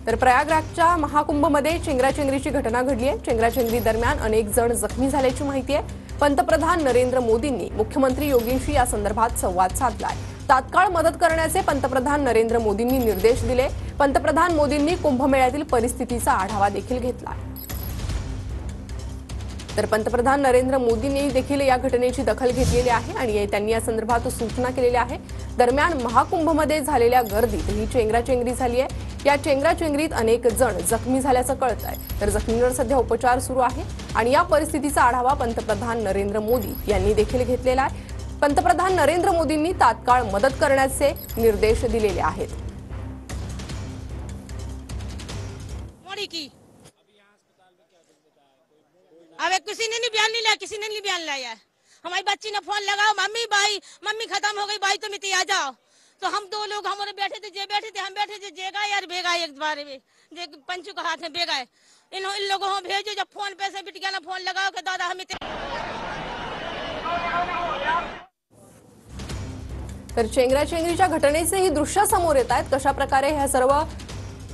तर प्रयागराजच्या महाकुंभमध्ये चेंगराचेंगरीची घटना घडली आहे। चेंगराचेंगरी दरम्यान अनेक जण जखमी झाल्याची माहिती आहे। पंतप्रधान नरेंद्र मोदींनी मुख्यमंत्री योगींशी या संदर्भात संवाद साधलाय। तात्काळ मदत करण्याचे पंतप्रधान नरेंद्र मोदींनी निर्देश दिले। पंतप्रधान मोदींनी कुंभमेळ्यातील परिस्थितीचा आढावा देखील घेतला। तर पंतप्रधान नरेंद्र मोदींनी देखील या घटनेची दखल घेतलेली आहे आणि त्यांनी या संदर्भात सूचना केलेल्या आहे। दरम्यान महाकुंभमध्ये झालेल्या गर्दीत ही चेंगराचेंगरी झाली आहे। या चेंगराचेंगरीत अनेक जण जखमी झाल्याचं कळत आहे। तर जखमींवर सध्या उपचार सुरू आहे आणि या परिस्थितीचा आढावा पंतप्रधान नरेंद्र मोदी यांनी देखील घेतलेला आहे। पंतप्रधान नरेंद्र मोदींनी तात्काळ मदत करण्याचे निर्देश दिलेले आहेत। अबे किसी ने नहीं बयान नहीं लिया, किसी ने नहीं बयान लाया है। हमारी बच्ची ने फोन लगाओ, मम्मी भाई मम्मी खत्म हो गई भाई तुम इतनी आ जाओ। तो हम दो लोग हमारे बैठे थे, हम बैठे थे जेगा यार बेगा एक बार में जे पंचू का हाथ में बेगा है। इन लोगों को भेजो जब फोन पे से बिट गया ना फोन लगाओ कि दादा हम तर चेंगराचेंगरीच्या घटनेचे ही दृश्य समोर येत आहेत। कशा प्रकारे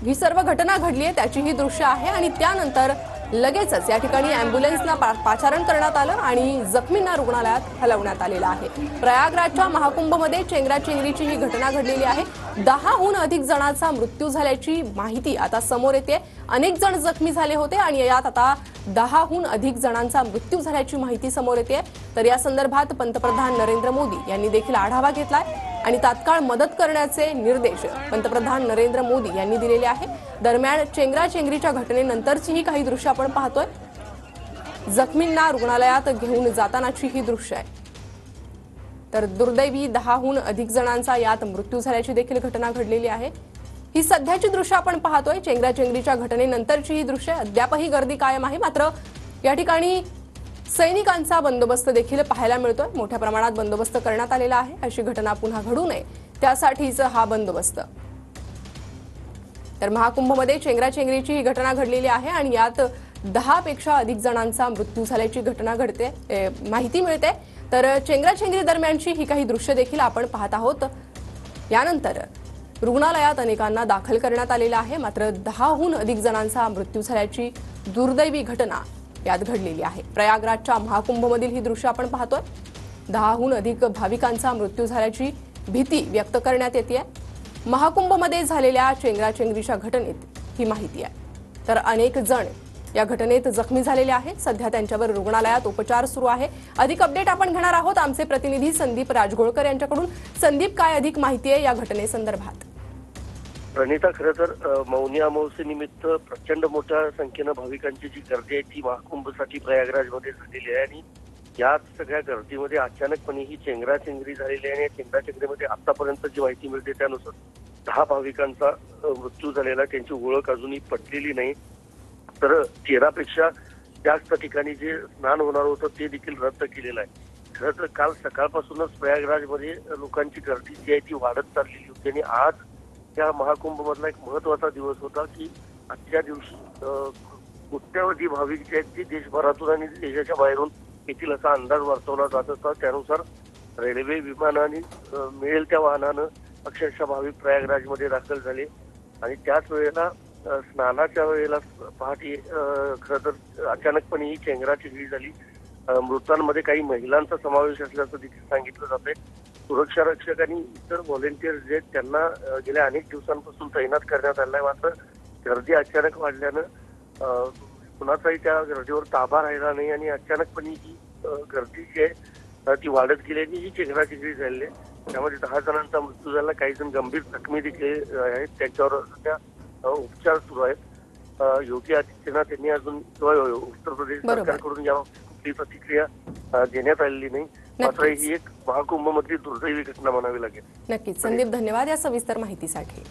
ही सर्व घटना घडली आहे त्याची ही दृश्य आहे आणि त्यानंतर लगेचच या ठिकाणी ॲम्ब्युलन्सला पाचारण करण्यात आलं आणि जखमींना रुग्णालयात हलवण्यात आलेलं आहे। प्रयागराजच्या महाकुंभमध्ये चेंगराचेंगरीची ही घटना घडलेली आहे। 10हून अधिक जणांचा मृत्यू झाल्याची माहिती आता समोर येते। अनेक जण जखमी झाले होते आणि यात आता 10हून अधिक जणांचा मृत्यू झाल्याची माहिती समोर येते। तर या संदर्भात पंतप्रधान नरेंद्र मोदी यांनी देखील आढावा घेतलाय आणि तात्काळ मदत करण्याचे निर्देश पंतप्रधान नरेंद्र मोदी यांनी दिलेले आहे। दरम्यान चेंगराचेंगरीच्या घटनेनंतरची ही काही दृश्य आपण पाहतोय। जखमींना रुग्णालयात घेऊन जातानाची ही दृश्य आहे। तर दुर्दैवी 10हून अधिक जणांचा यात मृत्यू झाल्याची देखील घटना घडलेली आहे। ही सध्याची दृश्य आपण पाहतोय। चेंगराचेंगरीच्या घटनेनंतरची ही दृश्य अद्यापही गर्दी कायम आहे। मात्र या ठिकाणी सैनिकांचा बंदोबस्त देखील पाहायला मिळतोय। मोठ्या प्रमाणात बंदोबस्त करण्यात आलेला आहे। अशी घटना पुन्हा घडू नये त्यासाठीच हा बंदोबस्त। तर महाकुंभमध्ये चेंगराचेंगरीची ही घटना घडलेली आहे आणि यात 10 पेक्षा अधिक जणांचा मृत्यू झाल्याची घटना घडते माहिती मिळते। तर चेंगराचेंगरी दरम्यानची ही काही दृश्य देखील आपण पाहत आहोत। यानंतर रुग्णालयात अनेकांना दाखल करण्यात आलेलं आहे। मात्र 10हून अधिक जणांचा मृत्यू झाल्याची दुर्दैवी घटना यात घडलेली आहे। प्रयागराजच्या महाकुंभमधील ही दृश्य आपण पाहतोय। 10हून अधिक भाविकांचा मृत्यू झाल्याची भीती व्यक्त करण्यात येते। महाकुंभमध्ये झालेल्या चेंगराचेंगरीच्या घटनेत ही माहिती आहे। तर अनेक जण या घटनेत जखमी झालेले आहेत। सध्या त्यांच्यावर रुग्णालयात उपचार सुरू आहे। अधिक अपडेट आपण घेणार आहोत आमचे प्रतिनिधी संदीप राजगोळकर यांच्याकडून। संदीप, काय अधिक माहिती आहे या घटनेसंदर्भात? प्रणिता, खरं तर मौनी अमावस्येनिमित्त प्रचंड मोठ्या संख्येनं भाविकांची जी गर्दी आहे ती महाकुंभसाठी प्रयागराजमध्ये झालेली आहे आणि याच सगळ्या गर्दीमध्ये अचानकपणे ही चेंगराचेंगरी झालेली आहे। आणि चेंगराचेंगरीमध्ये आतापर्यंत जी माहिती मिळते त्यानुसार 10 भाविकांचा मृत्यू झालेला, त्यांची ओळख अजूनही पटलेली नाही। तर 13पेक्षा जास्त ठिकाणी जे स्नान होणार होतं ते देखील रद्द केलेलं आहे। खरं तर काल सकाळपासूनच प्रयागराजमध्ये लोकांची गर्दी जी आहे ती वाढत चाललेली होती आणि आज या महाकुंभ मधला एक महत्वाचा दिवस होता की आजच्या दिवशी कोट्यावधी भाविक जे आहेत ते देशभरातून आणि देशाच्या बाहेरून येथील असा अंदाज वर्तवला जात असता। त्यानुसार रेल्वे, विमानाने मिळेल त्या वाहनानं अक्षरशः भाविक प्रयागराजमध्ये दाखल झाले आणि त्याच वेळेला स्नानाच्या वेळेला पहाटे खरं तर अचानकपणे ही चेंगराचेंगरी झाली। मृतांमध्ये काही महिलांचा समावेश असल्याचं देखील सांगितलं जातंय। सुरक्षा रक्षक आणि इतर व्हॉलेंटियर्स जे आहेत त्यांना गेल्या अनेक दिवसांपासून तैनात करण्यात आलं आहे। मात्र गर्दी अचानक वाढल्यानं कुणाचाही त्या गर्दीवर ताबा राहिला नाही आणि अचानकपणे ही गर्दी जी आहे ती वाढत गेल्याने ही चेंगराचेंगरी झालेली आहे। त्यामध्ये 10 जणांचा मृत्यू झाला, काही जण गंभीर जखमी देखील आहेत, त्यांच्यावर सध्या उपचार सुरू आहेत। योगी आदित्यनाथ यांनी अजून उत्तर प्रदेश सरकारकडून यावर कुठली प्रतिक्रिया देण्यात आलेली नाही। मात्र ही एक महाकुंभमधली दुर्दैवी घटना म्हणावी लागेल। नक्कीच संदीप, धन्यवाद या सविस्तर माहितीसाठी।